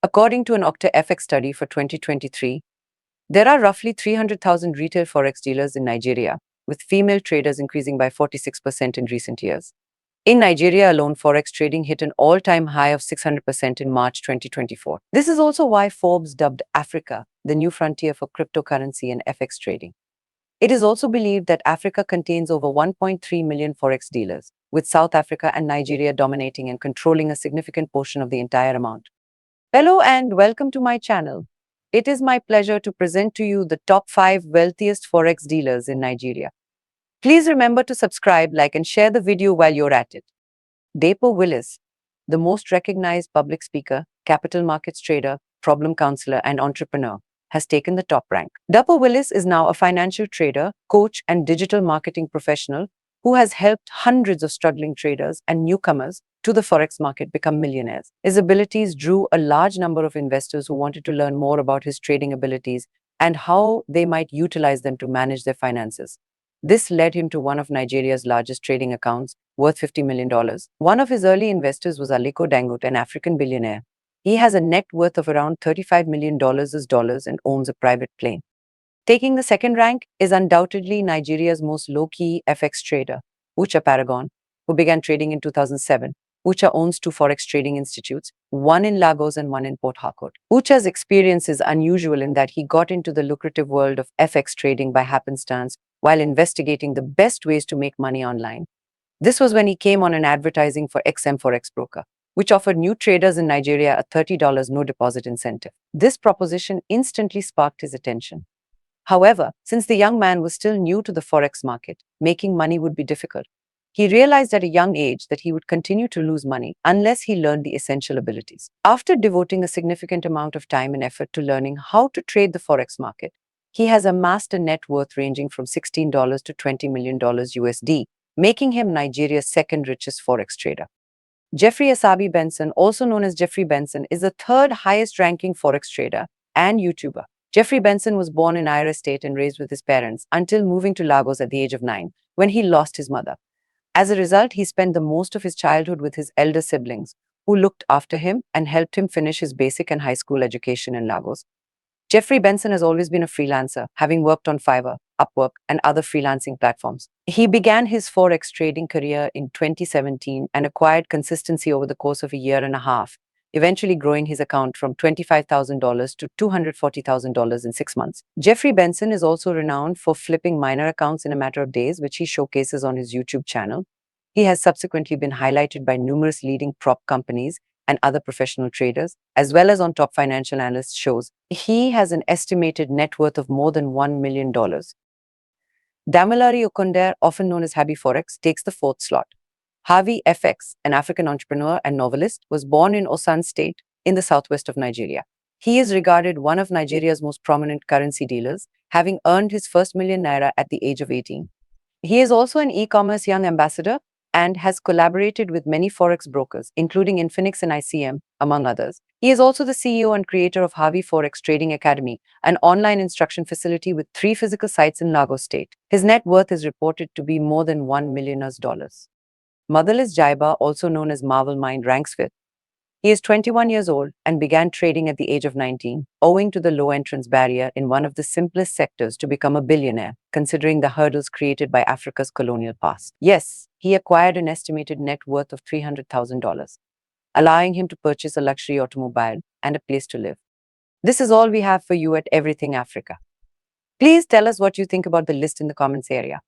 According to an Octa FX study for 2023, there are roughly 300,000 retail forex dealers in Nigeria, with female traders increasing by 46% in recent years. In Nigeria alone, forex trading hit an all-time high of 600% in March 2024. This is also why Forbes dubbed Africa the new frontier for cryptocurrency and FX trading. It is also believed that Africa contains over 1.3 million forex dealers, with South Africa and Nigeria dominating and controlling a significant portion of the entire amount. Hello and welcome to my channel. It is my pleasure to present to you the top 5 wealthiest forex dealers in Nigeria. Please remember to subscribe, like and share the video while you're at it. Dapo Willis, the most recognized public speaker, capital markets trader, problem counselor, and entrepreneur, has taken the top rank. Dapo Willis is now a financial trader, coach, and digital marketing professional who has helped hundreds of struggling traders and newcomers to the forex market become millionaires. His abilities drew a large number of investors who wanted to learn more about his trading abilities and how they might utilize them to manage their finances. This led him to one of Nigeria's largest trading accounts, worth $50 million. One of his early investors was Aliko Dangote, an African billionaire. He has a net worth of around $35 million and owns a private plane. Taking the second rank is undoubtedly Nigeria's most low-key FX trader, Ucha Paragon, who began trading in 2007. Ucha owns 2 forex trading institutes, one in Lagos and one in Port Harcourt. Ucha's experience is unusual in that he got into the lucrative world of FX trading by happenstance while investigating the best ways to make money online. This was when he came on an advertising for XM Forex Broker, which offered new traders in Nigeria a $30 no deposit incentive. This proposition instantly sparked his attention. However, since the young man was still new to the forex market, making money would be difficult. He realized at a young age that he would continue to lose money unless he learned the essential abilities. After devoting a significant amount of time and effort to learning how to trade the forex market, he has amassed a net worth ranging from $16 to $20 million USD, making him Nigeria's second richest forex trader. Jeffrey Asabi Benson, also known as Jeffrey Benson, is the third highest ranking forex trader and YouTuber. Jeffrey Benson was born in Ira State and raised with his parents until moving to Lagos at the age of 9, when he lost his mother. As a result, he spent the most of his childhood with his elder siblings, who looked after him and helped him finish his basic and high school education in Lagos. Jeffrey Benson has always been a freelancer, having worked on Fiverr, Upwork, and other freelancing platforms. He began his forex trading career in 2017 and acquired consistency over the course of a year and a half, eventually growing his account from $25,000 to $240,000 in 6 months. Jeffrey Benson is also renowned for flipping minor accounts in a matter of days, which he showcases on his YouTube channel. He has subsequently been highlighted by numerous leading prop companies and other professional traders, as well as on top financial analyst shows. He has an estimated net worth of more than $1 million. Damilare Okonde, often known as Habi Forex, takes the 4th slot. Havi FX, an African entrepreneur and novelist, was born in Osun State in the southwest of Nigeria. He is regarded one of Nigeria's most prominent currency dealers, having earned his first million naira at the age of 18. He is also an e-commerce young ambassador and has collaborated with many forex brokers, including Infinix and ICM, among others. He is also the CEO and creator of Havi Forex Trading Academy, an online instruction facility with 3 physical sites in Lagos State. His net worth is reported to be more than $1 million. Motherless Jaiba, also known as Marvel Mind, ranks 5th. He is 21 years old and began trading at the age of 19, owing to the low entrance barrier in one of the simplest sectors to become a billionaire, considering the hurdles created by Africa's colonial past. Yes, he acquired an estimated net worth of $300,000, allowing him to purchase a luxury automobile and a place to live. This is all we have for you at Everything Africa. Please tell us what you think about the list in the comments area.